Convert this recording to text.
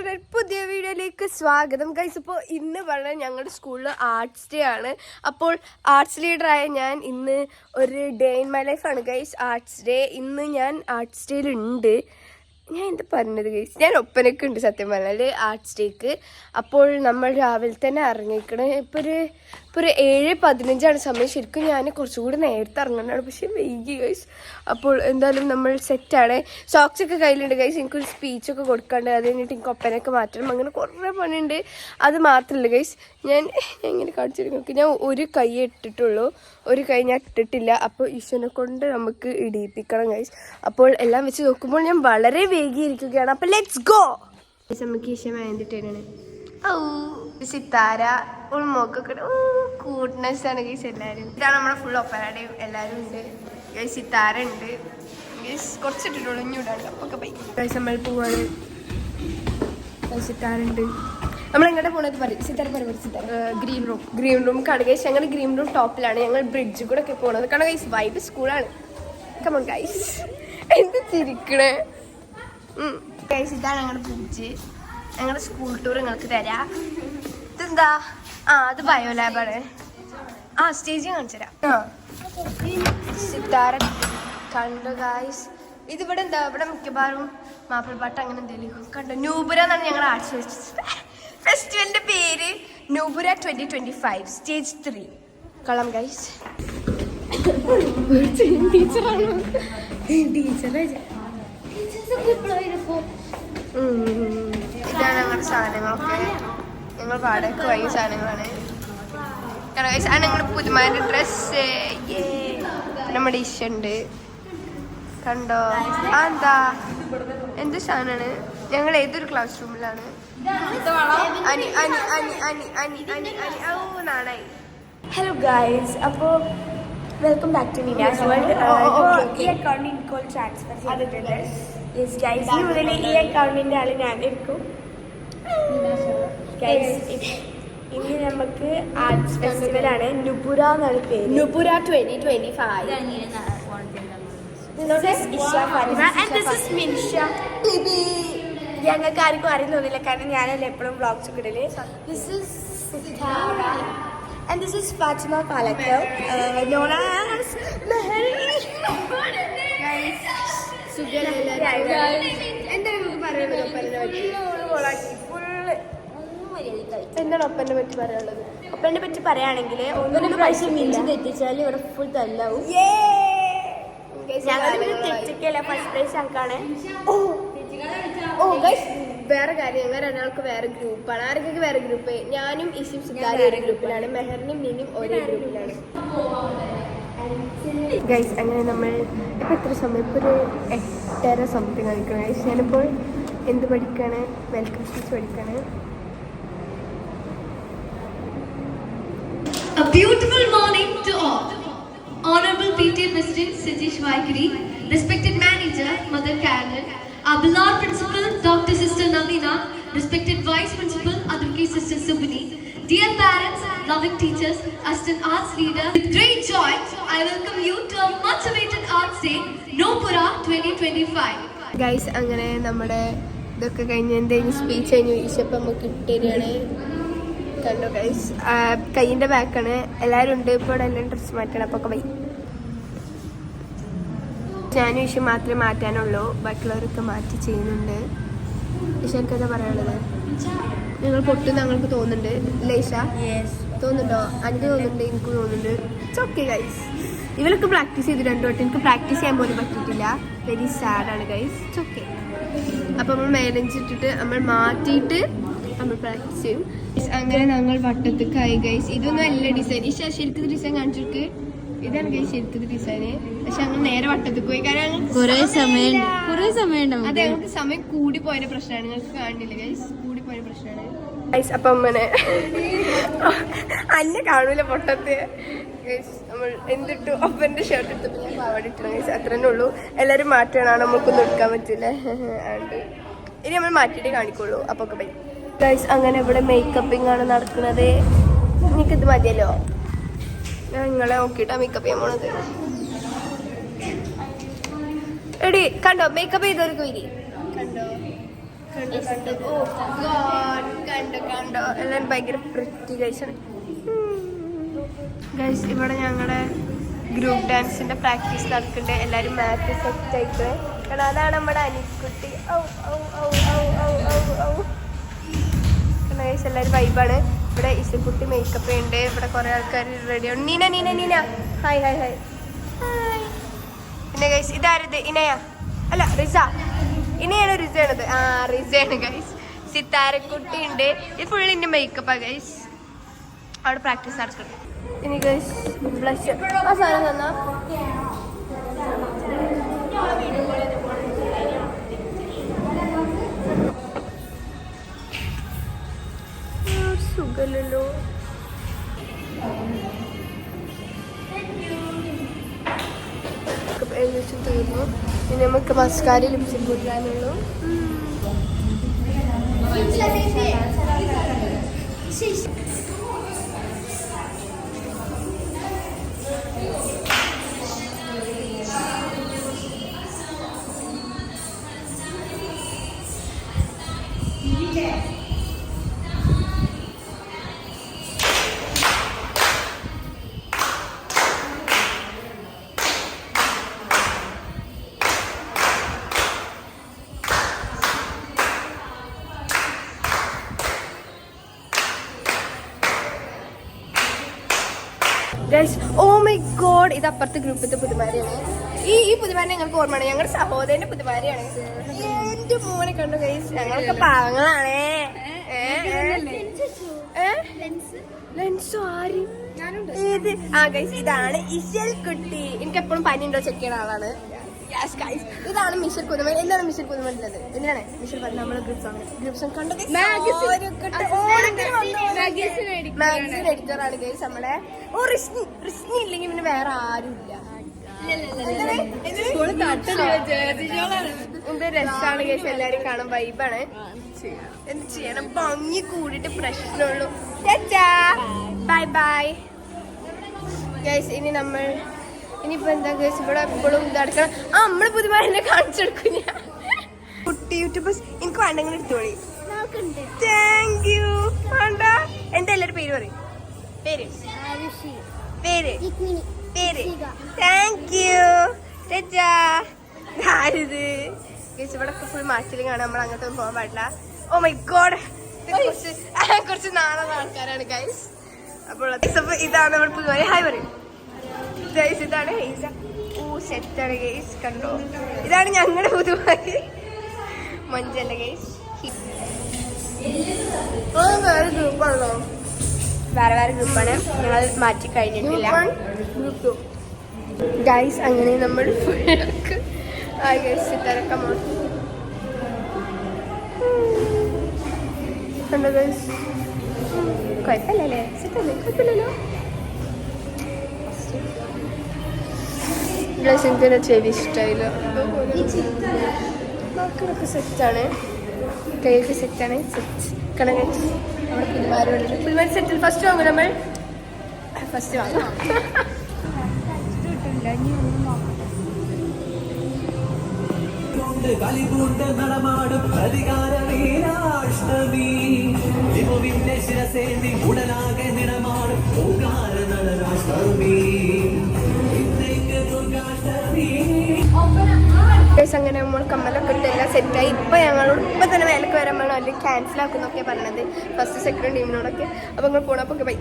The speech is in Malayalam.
പുതിയ വീഡിയോയിലേക്ക് സ്വാഗതം ഗൈസ്. ഇപ്പോൾ ഇന്ന് വളരെ ഞങ്ങളുടെ സ്കൂളിൽ ആർട്സ് ഡേ ആണ്. അപ്പോൾ ആർട്സ് ലീഡറായ ഞാൻ ഇന്ന് ഒരു ഡേ ഇൻ മൈ ലൈഫാണ് ഗൈസ്. ആർട്സ് ഡേ ഇന്ന് ഞാൻ ആർട്സ് ഡേയിലുണ്ട്. ഞാൻ എന്താ പറഞ്ഞത് ഗൈസ്, ഞാൻ ഒപ്പനൊക്കെ ഉണ്ട് സത്യം പറഞ്ഞാൽ ആർട്സ് ഡേക്ക്. അപ്പോൾ നമ്മൾ രാവിലെ തന്നെ ഇറങ്ങിക്കണേ. ഇപ്പോൾ ഒരു 7:15 സമയം. ശരിക്കും ഞാൻ കുറച്ചുകൂടി നേരത്തെ ഇറങ്ങാനാണ്, പക്ഷേ വൈകി ഗൈസ്. അപ്പോൾ എന്തായാലും നമ്മൾ സെറ്റാണ്. സോക്സൊക്കെ കയ്യിലുണ്ട് ഗൈസ്. എനിക്കൊരു സ്പീച്ചൊക്കെ കൊടുക്കാണ്ട്, അത് കഴിഞ്ഞിട്ട് എനിക്ക് ഒപ്പനൊക്കെ മാറ്റണം. അങ്ങനെ കുറേ പണിയുണ്ട്. അത് മാത്രമല്ല ഗൈസ്, ഞാൻ ഇങ്ങനെ കാണിച്ചിരുന്നു. ഞാൻ ഒരു കൈ ഇട്ടിട്ടുള്ളൂ, ഒരു കൈ ഞാൻ ഇട്ടിട്ടില്ല. അപ്പോൾ ഈശ്വരനെ കൊണ്ട് നമുക്ക് ഇടിയിപ്പിക്കണം ഗൈസ്. അപ്പോൾ എല്ലാം വെച്ച് നോക്കുമ്പോൾ ഞാൻ വളരെ വൈകിയിരിക്കുകയാണ്. അപ്പോൾ ലെറ്റ്സ് ഗോ. നമുക്ക് ഈശ്വരൻ വേണ്ടിയിട്ടാണ്. ഓ സിത്താര ഉൾമോക്കൊക്കെ കൂട്ട്നെസ് ആണ് ഗൈസ്. എല്ലാവരും ഇതാണ് നമ്മുടെ ഫുൾ ഒപ്പനാടയും എല്ലാവരും ഉണ്ട് ഗൈസ്. സിത്താര ഉണ്ട് ഗൈസ്, കുറച്ചിട്ടിട്ടുള്ളൂ, ഇഞ്ഞൂടാണ്ട്. അപ്പൊക്കെ പോയി ഗൈസ് നമ്മൾ പോവാണ്. സിത്താര ഉണ്ട്. നമ്മൾ എങ്ങോട്ട് പോകണത് പറയും സിത്താര സിത്താര ഗ്രീൻ റൂം കാണുക ഗൈസ്. ഞങ്ങൾ ഗ്രീൻ റൂം ടോപ്പിലാണ്. ഞങ്ങൾ ബ്രിഡ്ജ് കൂടെ ഒക്കെ പോകണത് കാരണം ഗൈസ് വൈബ് സ്കൂളാണ്. Come on guys. എന്ത് ചിരിക്കണേ ഗൈസ്. ഇതാണ് ഞങ്ങളുടെ ബ്രിഡ്ജ്. ഞങ്ങളുടെ സ്കൂൾ ടൂർ നിങ്ങൾക്ക് തരാം. ഇതെന്താ? അത് ബയോ ലാബാണ്. സ്റ്റേജ് കാണിച്ചു തരാം. സിത്താര കണ്ടു ഗൈസ്. ഇതിവിടെ എന്താ, ഇവിടെ മിക്കവാറും മാപ്പിളപ്പാട്ട് അങ്ങനെ എന്തെങ്കിലും കണ്ടോ. നൂപുര എന്നാണ് ഞങ്ങളുടെ ആർട്സ് ഫെസ്റ്റിവലിന്റെ പേര്. നൂപുര 2025 സ്റ്റേജ് 3 കളം ഗൈസ്. ടീച്ചറാണോ? ടീച്ചറെ ഇതാണ് ഞങ്ങളുടെ സാധനങ്ങളൊക്കെ. ഞങ്ങൾ വാടകയ്ക്ക് വാങ്ങിയ സാധനങ്ങളാണ്. കാരണം ഞങ്ങളുടെ പുതുമാരുടെ ഡ്രസ്സ് നമ്മുടെ ഇഷുണ്ട് കണ്ടോ. എന്താ എന്ത് സാധനമാണ്? ഞങ്ങൾ ഏതൊരു ക്ലാസ് റൂമിലാണ്. ഹലോ ഗൈസ്, അപ്പോൾ വെൽക്കം ബാക്ക് ടു മീനാസ് വേൾഡ്. ഈ അക്കൗണ്ടിൽ കോൾ ട്രാൻസ്ഫർ ചെയ്തിട്ടുണ്ട്. യെസ് ഗൈസ്, ഇനി മുതൽ ഈ അക്കൗണ്ടിൻ്റെ ആൾ ഞാനെടുക്കും. ഇനി നമുക്ക് ആർട്സ് ഫെസ്റ്റിവലാണ്. നുപുര എന്നാണ് പേര്. നുപുര 2025. ഞങ്ങൾക്ക് ആർക്കും അറിയുന്നില്ല കാരണം ഞാനല്ലേ എപ്പോഴും വ്ളോഗ്സ് ഒക്കെ ഇടല്. And this is Fatima Palakal, known as എന്താണ് ഒപ്പനെ പറ്റി പറയാനുള്ളത്? ഒപ്പനെ പറ്റി പറയുകയാണെങ്കിൽ ഒന്നിനൊരു പൈസ മിഞ്ചി തെറ്റിച്ചാൽ ഇവിടെ ഫുൾ തല്ലാവും. ഞങ്ങൾ തെറ്റിക്കല്ല, ഫസ്റ്റ് പ്രൈസ് ഞങ്ങൾക്കാണ്. വേറെ കാര്യം, ഞങ്ങൾ രണ്ടാൾക്ക് വേറെ ഗ്രൂപ്പാണ്. ആർക്കൊക്കെ വേറെ ഗ്രൂപ്പ്? ഞാനും ഇഷിം സിത്താരും ഒരു ഗ്രൂപ്പിലാണ്, മെഹറിനും മീനും ഒരേ ഗ്രൂപ്പിലാണ് ഗൈസ്. അങ്ങനെ നമ്മൾ ഇപ്പം എത്ര സമയം? ഇപ്പോൾ ഒരു 8:30 സംതിങ് കളിക്കണം ഗൈസ്. ഞാനിപ്പോൾ എന്ത് പഠിക്കുകയാണ്? വെൽക്കം സ്പീച്ച് പഠിക്കുകയാണ്. A beautiful morning to all. Honorable PTA President Satish Vaikiri, respected manager Mother Carolyn, our beloved principal Dr. Sister Navina, respected vice principal Advocate Sister Subhini, dear parents, loving teachers, assistant arts leader, with great joy I welcome you to a much awaited Arts Day, Nopura 2025. Guys, അങ്ങനെ നമ്മുടെ ഇതൊക്കെ കഴിഞ്ഞ് എന്തെങ്കിലും സ്പീച്ച് കഴിഞ്ഞ് വീശപ്പം നമുക്ക് കിട്ടിയാണ്. കണ്ടോ ഗൈസ്, കയ്യിൻ്റെ ബാക്കാണ്. എല്ലാവരും ഉണ്ട് ഇപ്പോൾ ഇവിടെ. എല്ലാം ഡ്രസ്സ് മാറ്റണം. അപ്പോൾ പോയി ഞാനും ഈശോ മാത്രമേ മാറ്റാനുള്ളൂ, ബാക്കിയുള്ളവരൊക്കെ മാറ്റി ചെയ്യുന്നുണ്ട്. ഈശോ എനിക്കെന്താ പറയാനുള്ളത്? നിങ്ങൾ പൊട്ടും ഞങ്ങൾക്ക് തോന്നുന്നുണ്ട്. ലേശ തോന്നുന്നുണ്ടോ? എനിക്ക് തോന്നുന്നുണ്ട്, എനിക്ക് തോന്നുന്നുണ്ട്. It's okay guys. ഇവരൊക്കെ പ്രാക്ടീസ് ചെയ്ത് 2 വട്ടം. എനിക്ക് പ്രാക്ടീസ് ചെയ്യാൻ പോലും പറ്റിയിട്ടില്ല. വെരി സാഡാണ് ഗൈസ്. It's okay. അപ്പോൾ നമ്മൾ മാനേജ് ഇട്ടിട്ട് നമ്മൾ മാറ്റിയിട്ട് നമ്മൾ പ്രാക്ടീസ് ചെയ്യും. അങ്ങനെ ഞങ്ങൾ വട്ടത്തേക്കായി ഗൈസ്. ഇതൊന്നും അല്ല ഡിസൈൻ. ഈ ശരിക്കും ഡിസൈൻ കാണിച്ചിട്ട് ഇതാണ് ഗൈസ് ശരിക്കും ഡിസൈന്. പക്ഷെ ഞങ്ങൾ നേരെ വട്ടത്തിൽ പോയി. കാരണം കുറേ സമയം അതെ, ഞങ്ങൾക്ക് സമയം കൂടി പോയ പ്രശ്നമാണ്. ഞങ്ങൾക്ക് കാണില്ല ഗൈസ്, കൂടി പോയ പ്രശ്നമാണ് ഗൈസ്. അപ്പം അങ്ങനെ അന്നെ കാണൂല പൊട്ടത്ത് ഗൈസ്. നമ്മൾ എന്തിട്ടു ഒപ്പൻ്റെ ഷർട്ട് എടുത്തപ്പോൾ ഞാൻ പാവാട ഇട്ടണം ഗൈസ്. അത്ര തന്നെ ഉള്ളൂ. എല്ലാവരും മാറ്റണം, നമുക്കൊന്നും എടുക്കാൻ പറ്റില്ല. അതുകൊണ്ട് ഇനി നമ്മൾ മാറ്റിയിട്ടേ കാണിക്കുള്ളൂ. അപ്പോൾ ഒക്കെ പോയി ഗൈസ്. അങ്ങനെ ഇവിടെ മേക്കപ്പിംഗ് ആണ് നടക്കുന്നത്. എനിക്കിത് മതിയല്ലോ. ഞാൻ നിങ്ങളെ നോക്കിയിട്ടാ മേക്കപ്പ് ചെയ്യാൻ പോണത്. എടി കണ്ടോ മേക്കപ്പ് ചെയ്തവർക്ക് വരി. കണ്ടോ കണ്ടോ എല്ലാം ഭയങ്കര പ്രിറ്റി ഗൈസാണ്. ഗൈസ് ഇവിടെ ഞങ്ങളുടെ ഗ്രൂപ്പ് ഡാൻസിന്റെ പ്രാക്ടീസ് നടക്കുന്നുണ്ട്. എല്ലാവരും മാറ്റ് സെറ്റ് ആയിട്ട്. കാരണം അതാണ് നമ്മുടെ അനിക്കുട്ടി. ഗൈസ് എല്ലാവരും വൈബാണ്. ഇവിടെ ഇസക്കുട്ടി മേക്കപ്പ് ഉണ്ട്. ഇവിടെ കുറെ ആൾക്കാർ റെഡിയാണ്. Neena Neena Neena hi hi hi hi. പിന്നെ ഗൈസ് ഇതാരത്? ഇനയാ അല്ല റിസ. ഇനയാണ് റിസയാണത്. റിസയാണ് ഗൈസ്. സിത്താരക്കുട്ടി ഉണ്ട്. ഇത് ഫുള്ളിന്റെ മേക്കപ്പാ ഗൈസ്. അവിടെ പ്രാക്ടീസ് നടക്കണം. ഇനി ഗൈസ് ബ്ലഷ് ആ സാധനം തന്നാ സുഖല്ലോ. ഏകദേശം തീർന്നു. ഇനി നമുക്ക് മസ്കാര ലിപ്സ്റ്റിക് കൊടുക്കാനുള്ളൂ. ഓ മൈ ഗോഡ്, ഇത് അപ്പുറത്തെ ഗ്രൂപ്പിലത്തെ പുതുമാരിയാണ്. ഈ പുതുമാരി ഞങ്ങൾക്ക് ഓർമ്മയാണ്. ഞങ്ങളുടെ സഹോദരന്റെ പുതുമാരിയാണ്. എന്റെ മോനെ കണ്ടു ഗൈസ്. ഞങ്ങളൊക്കെ പാവങ്ങളാണേ. ലെൻസോ ആര്? ഏത്? ഗൈസ് ഇതാണ് ഇശൽ കുട്ടി. എനിക്ക് എപ്പോഴും പനി ഉണ്ടോ ചെക്ക് ചെയ്യുന്ന ആളാണ്. ഇതാണ് മിഷൽ പുതുമൻ. എന്താണ് മിഷൽ പുതുമനുള്ളത്? എന്തിനാണ് മിഷൽ പറഞ്ഞ നമ്മളെ ഗ്രൂപ്പ്സ് കണ്ടു. മാഗസിൻ എഡിറ്ററാണ് ഗൈസ് നമ്മുടെ. റിസ്നി ഇല്ലെങ്കിൽ പിന്നെ വേറെ ആരും ഇല്ല. എന്ത് രസമാണ് ഗൈസ്. എല്ലാരും കാണാൻ വൈബാണ്. എന്ത് ചെയ്യണം, ഭംഗി കൂടിയിട്ട് പ്രശ്നമുള്ളൂ. Bye bye guys. ഇനിയിപ്പോ എന്താ ഗൈസ്, ഇവിടെ എപ്പോഴും ഇതടക്കണം. നമ്മള് പുതുമാരെ കാണിച്ചെടുക്കും ഞാൻ. കുട്ടി യൂട്യൂബേഴ്സ് എനിക്ക് വേണ്ടെങ്കിൽ എടുത്തോളി. Thank you. വേണ്ട എന്താ എല്ലാവരും പേര് പറയും. പേര് പേര് പേര് താങ്ക് യു. ആരിത് ഗൈസ്? ഇവിടെ ഫുൾ മാച്ചിലും കാണാം. നമ്മൾ അങ്ങോട്ടൊന്നും പോകാൻ പാടില്ല. ഓ മൈ ഗോഡ്, കുറച്ച് നാളെ ആൾക്കാരാണ് ഗൈസ്. അപ്പോൾ ഇതാണ് നമ്മൾ പുതുമാരി. ഹായ് പറയും ഗൈസ്. ഇതാണ് ഹൈസ. സെറ്റാണ് ഗൈസ്. കണ്ടോ, ഇതാണ് ഞങ്ങളുടെ പുതുമാരി. മഞ്ചല്ല ഗൈസ്. വേറെ ഗ്രൂപ്പാണല്ലോ. വേറെ ഗ്രൂപ്പാണ്. ഞങ്ങൾ മാറ്റി കഴിഞ്ഞിട്ടില്ല ഗൈസ്. അങ്ങനെ നമ്മൾ ഗൈസ് തിരക്കാം കണ്ടോ ഗൈസ്. കുഴപ്പമില്ലല്ലേ? സെറ്റല്ലേ? കുഴപ്പമില്ലല്ലോ. എനിക്ക് ചെവി ഇഷ്ടമായില്ല. ബാക്കിയൊക്കെ സെറ്റാണ്. കൈയൊക്കെ സെറ്റാണ്. സെറ്റ് കണക്ക് നമ്മുടെ പുതുമാരുണ്ട്. പുതുമാരി സെറ്റിൽ ഫസ്റ്റ് വാങ്ങും. നമ്മൾ ഫസ്റ്റ് വാങ്ങാം. കലിപൂണ്ട് നടമാടും അധികാര വീരാഷ്ടമി ലിമുവിന്റെ ശിരസേന്തി ഉടനാകെ നിടമാടും ഓകാര നടരാഷ്ടമി. അങ്ങനെ നമ്മൾ കമ്മലൊക്കെ ഇട്ട് എല്ലാം സെറ്റായി. ഇപ്പം ഞങ്ങളോട് ഇപ്പം തന്നെ വേലക്ക് വരാൻ വേണം അല്ലെങ്കിൽ ക്യാൻസൽ ആക്കുന്നൊക്കെ പറഞ്ഞത് ഫസ്റ്റ് സെക്കൻഡ് ടീമിനോടൊക്കെ. അപ്പം നിങ്ങൾ പോണപ്പോൾ ബൈ.